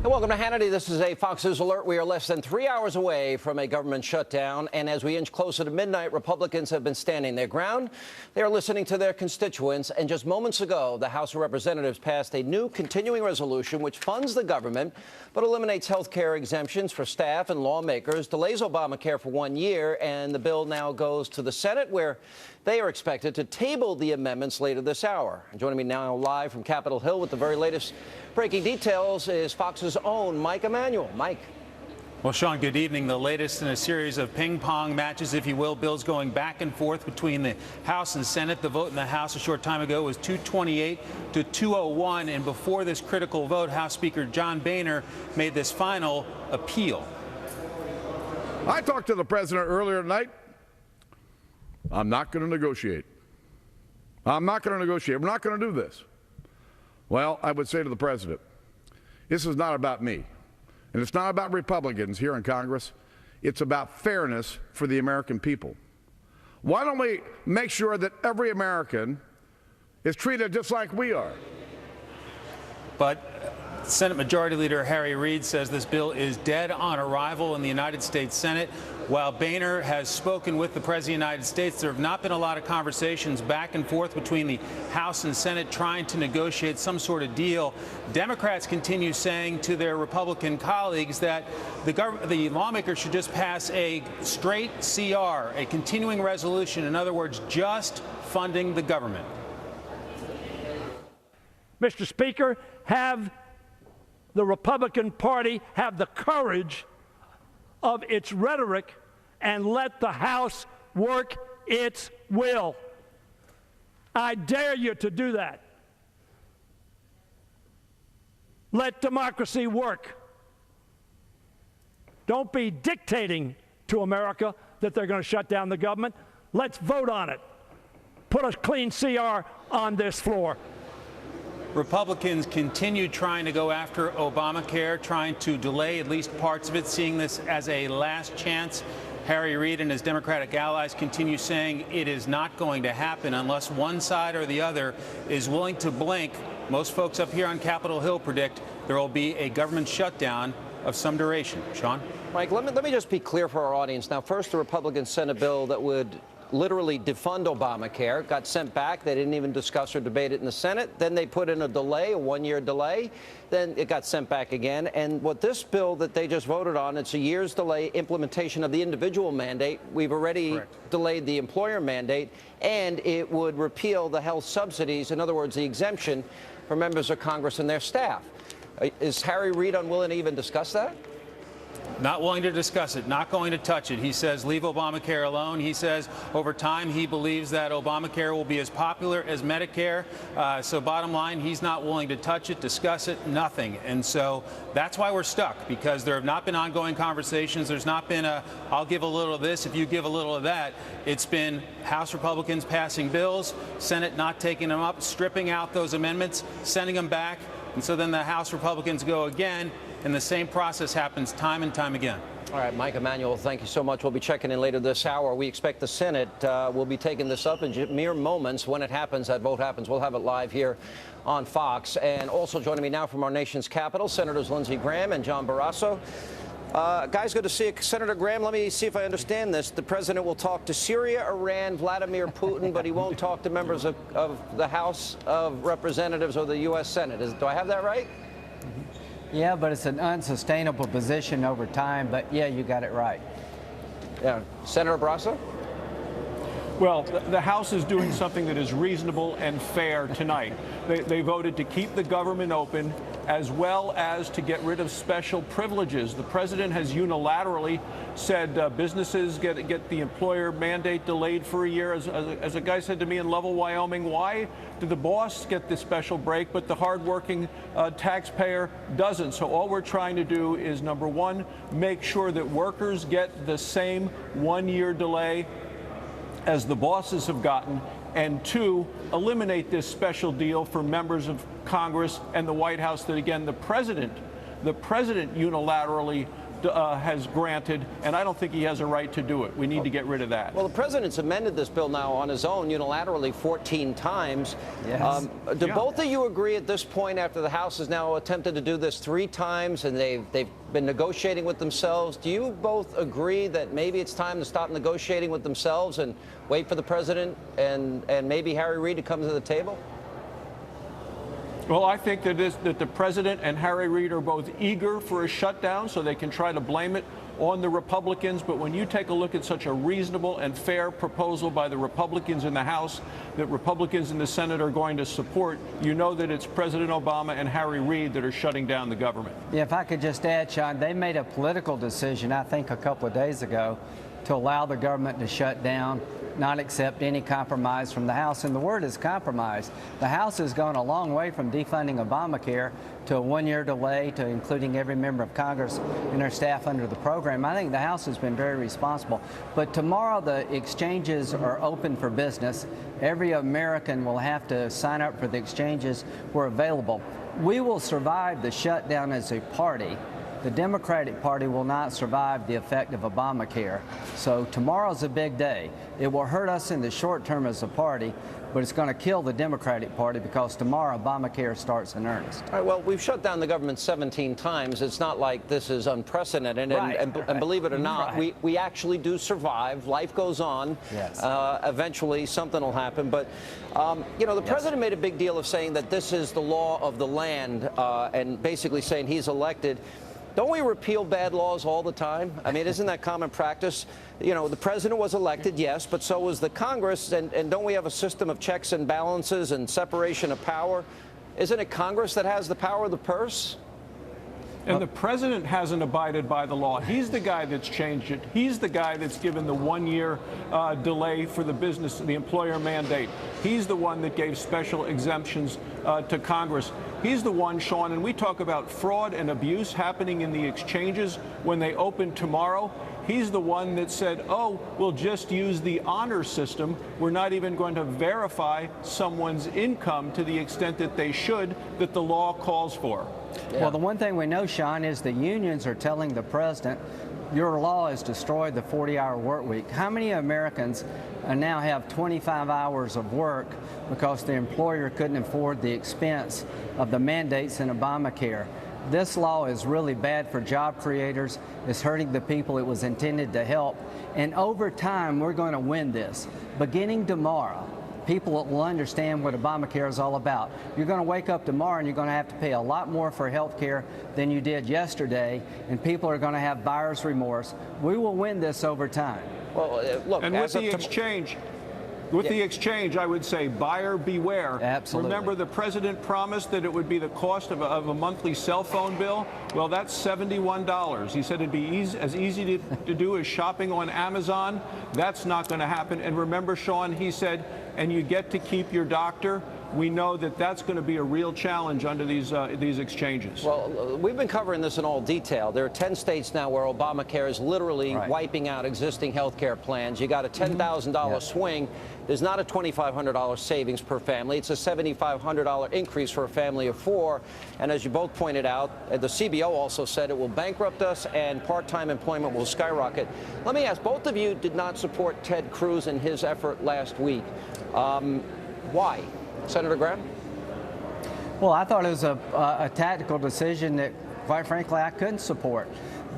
And welcome to Hannity. This is a Fox News alert. We are less than 3 hours away from a government shutdown. And as we inch closer to midnight, Republicans have been standing their ground. They are listening to their constituents. And just moments ago, the House of Representatives passed a new continuing resolution which funds the government but eliminates health care exemptions for staff and lawmakers, delays Obamacare for 1 year. And the bill now goes to the Senate, where they are expected to table the amendments later this hour. And joining me now live from Capitol Hill with the very latest breaking details is Fox's own Mike Emanuel. Mike. Well, Sean, good evening. The latest in a series of ping-pong matches, if you will, bills going back and forth between the House and Senate. The vote in the House a short time ago was 228 to 201. And before this critical vote, House Speaker John Boehner made this final appeal. I talked to the president earlier tonight. I'm not going to negotiate. I'm not going to negotiate. We're not going to do this. Well, I would say to the president, this is not about me. And it's not about Republicans here in Congress. It's about fairness for the American people. Why don't we make sure that every American is treated just like we are? But Senate Majority Leader Harry Reid says this bill is dead on arrival in the United States Senate. While Boehner has spoken with the President of the United States, there have not been a lot of conversations back and forth between the House and Senate trying to negotiate some sort of deal. Democrats continue saying to their Republican colleagues that the lawmakers should just pass a straight CR, a continuing resolution, in other words, just funding the government. Mr. Speaker, have the Republican Party have the courage of its rhetoric and let the House work its will. I dare you to do that. Let democracy work. Don't be dictating to America that they're going to shut down the government. Let's vote on it. Put a clean CR on this floor. Republicans continue trying to go after Obamacare, trying to delay at least parts of it, seeing this as a last chance. Harry Reid and his Democratic allies continue saying it is not going to happen unless one side or the other is willing to blink. Most folks up here on Capitol Hill predict there will be a government shutdown of some duration. Sean? Mike, let me just be clear for our audience. Now, first, the Republicans sent a bill that would literally defund Obamacare, got sent back. They didn't even discuss or debate it in the Senate. Then they put in a delay, a 1-year delay. Then it got sent back again. And what this bill that they just voted on, it's a year's delay implementation of the individual mandate. We've already delayed the employer mandate, and it would repeal the health subsidies, in other words, the exemption for members of Congress and their staff. Is Harry Reid unwilling to even discuss that? Not willing to discuss it, not going to touch it. He says leave Obamacare alone. He says over time he believes that Obamacare will be as popular as Medicare. So bottom line, he's not willing to touch it, discuss it, nothing. And so that's why we're stuck, because there have not been ongoing conversations. There's not been a I'll give a little of this if you give a little of that. It's been House Republicans passing bills, Senate not taking them up, stripping out those amendments, sending them back. And so then the House Republicans go again. And the same process happens time and time again. All right, Mike Emanuel, thank you so much. We'll be checking in later this hour. We expect the Senate will be taking this up in mere moments. When it happens, that vote happens, we'll have it live here on Fox. And also joining me now from our nation's capital, Senators Lindsey Graham and John Barrasso. Guys, good to see you. Senator Graham, let me see if I understand this. The president will talk to Syria, Iran, Vladimir Putin, but he won't talk to members of the House of Representatives or the U.S. Senate. Do I have that right? Yeah, but it's an unsustainable position over time. But yeah, you got it right. Yeah, Senator Barrasso? Well, the House is doing something that is reasonable and fair tonight. They voted to keep the government open as well as to get rid of special privileges. The president has unilaterally said businesses get the employer mandate delayed for a year. As a guy said to me in Lovell, Wyoming, why did the boss get this special break, but the hardworking taxpayer doesn't? So all we're trying to do is, number one, make sure that workers get the same 1-year delay as the bosses have gotten, and two, eliminate this special deal for members of Congress and the White House that, again, the president unilaterally has granted, and I don't think he has a right to do it. We need to get rid of that. Well, the president's amended this bill now on his own unilaterally 14 times. Yes. Do both of you agree at this point, after the House has now attempted to do this 3 times and they've been negotiating with themselves, do you both agree that maybe it's time to stop negotiating with themselves and wait for the president and maybe Harry Reid to come to the table? Well, I think that the president and Harry Reid are both eager for a shutdown so they can try to blame it on the Republicans. But when you take a look at such a reasonable and fair proposal by the Republicans in the House that Republicans in the Senate are going to support, you know that it's President Obama and Harry Reid that are shutting down the government. Yeah, if I could just add, Sean, they made a political decision, I think, a couple of days ago to allow the government to shut down, not accept any compromise from the House. And the word is compromise. The House has gone a long way from defunding Obamacare to a 1-year delay to including every member of Congress and their staff under the program. I think the House has been very responsible. But tomorrow the exchanges are open for business. Every American will have to sign up for the exchanges where available. We will survive the shutdown as a party. The Democratic Party will not survive the effect of Obamacare. So tomorrow's a big day. It will hurt us in the short term as a party, but it's going to kill the Democratic Party because tomorrow Obamacare starts in earnest. All right, well, we've shut down the government 17 times. It's not like this is unprecedented. Right, And believe it or not, we actually do survive. Life goes on. Yes. Eventually, something will happen. But, you know, the president made a big deal of saying that this is the law of the land and basically saying he's elected. Don't we repeal bad laws all the time? I mean, isn't that common practice? You know, the president was elected, yes, but so was the Congress. And don't we have a system of checks and balances and separation of power? Isn't it Congress that has the power of the purse? And the president hasn't abided by the law. He's the guy that's changed it. He's the guy that's given the 1-year delay for the business, the employer mandate. He's the one that gave special exemptions to Congress. He's the one, Sean, and we talk about fraud and abuse happening in the exchanges when they open tomorrow. He's the one that said, oh, we'll just use the honor system. We're not even going to verify someone's income to the extent that they should, that the law calls for. Yeah. Well, the one thing we know, Sean, is the unions are telling the president, your law has destroyed the 40-hour work week. How many Americans now have 25 hours of work because the employer couldn't afford the expense of the mandates in Obamacare? This law is really bad for job creators. It's hurting the people it was intended to help. And over time, we're going to win this. Beginning tomorrow, people will understand what Obamacare is all about. You're going to wake up tomorrow and you're going to have to pay a lot more for health care than you did yesterday, and people are going to have buyer's remorse. We will win this over time. Well, look, and with the exchange, the exchange, I would say buyer beware. Absolutely. Remember, the president promised that it would be the cost of a monthly cell phone bill. Well, that's $71. He said it'd be as easy to do as shopping on Amazon. That's not going to happen. And remember, Sean, he said, and you get to keep your doctor. We know that that's going to be a real challenge under these exchanges. Well, we've been covering this in all detail. There are 10 states now where Obamacare is literally wiping out existing health care plans. You got a $10,000 swing. There's not a $2,500 savings per family. It's a $7,500 increase for a family of 4. And as you both pointed out, the CBO also said it will bankrupt us and part-time employment will skyrocket. Let me ask, both of you did not support Ted Cruz in his effort last week. Why? Senator Graham? Well, I thought it was a tactical decision that, quite frankly, I couldn't support.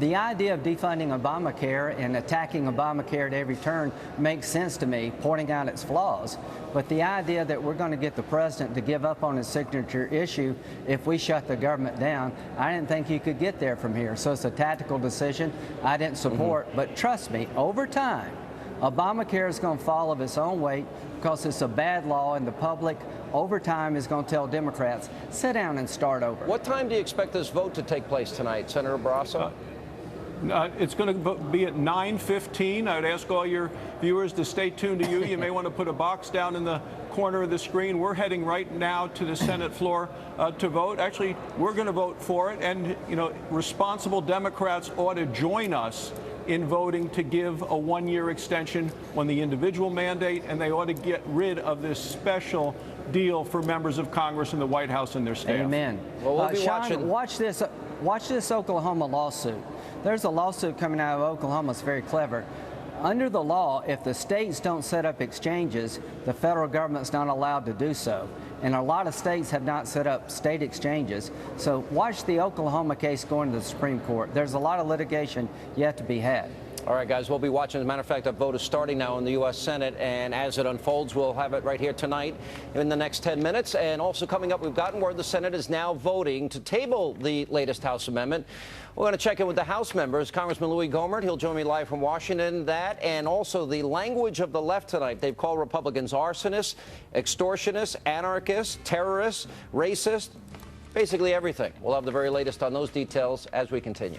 The idea of defunding Obamacare and attacking Obamacare at every turn makes sense to me, pointing out its flaws. But the idea that we're going to get the president to give up on his signature issue if we shut the government down, I didn't think you could get there from here. So it's a tactical decision I didn't support. But trust me, over time, Obamacare is going to fall of its own weight because it's a bad law, and the public over time is going to tell Democrats, sit down and start over. What time do you expect this vote to take place tonight, Senator Barrasso? It's going to be at 9:15. I would ask all your viewers to stay tuned to you. You may want to put a box down in the corner of the screen. We're heading right now to the Senate floor to vote. Actually, we're going to vote for it. And, you know, responsible Democrats ought to join us in voting to give a 1-year extension on the individual mandate, and they ought to get rid of this special deal for members of Congress and the White House and their staff. Amen. Well, we'll be Sean, watching. Watch this Oklahoma lawsuit. There's a lawsuit coming out of Oklahoma. It's very clever. Under the law, if the states don't set up exchanges, the federal government's not allowed to do so. And a lot of states have not set up state exchanges. So watch the Oklahoma case going to the Supreme Court. There's a lot of litigation yet to be had. All right, guys, we'll be watching. As a matter of fact, a vote is starting now in the U.S. Senate, and as it unfolds, we'll have it right here tonight in the next 10 minutes. And also coming up, we've gotten word the Senate is now voting to table the latest House amendment. We're going to check in with the House members. Congressman Louis Gohmert, he'll join me live from Washington. That and also the language of the left tonight. They've called Republicans arsonists, extortionists, anarchists, terrorists, racist, basically everything. We'll have the very latest on those details as we continue.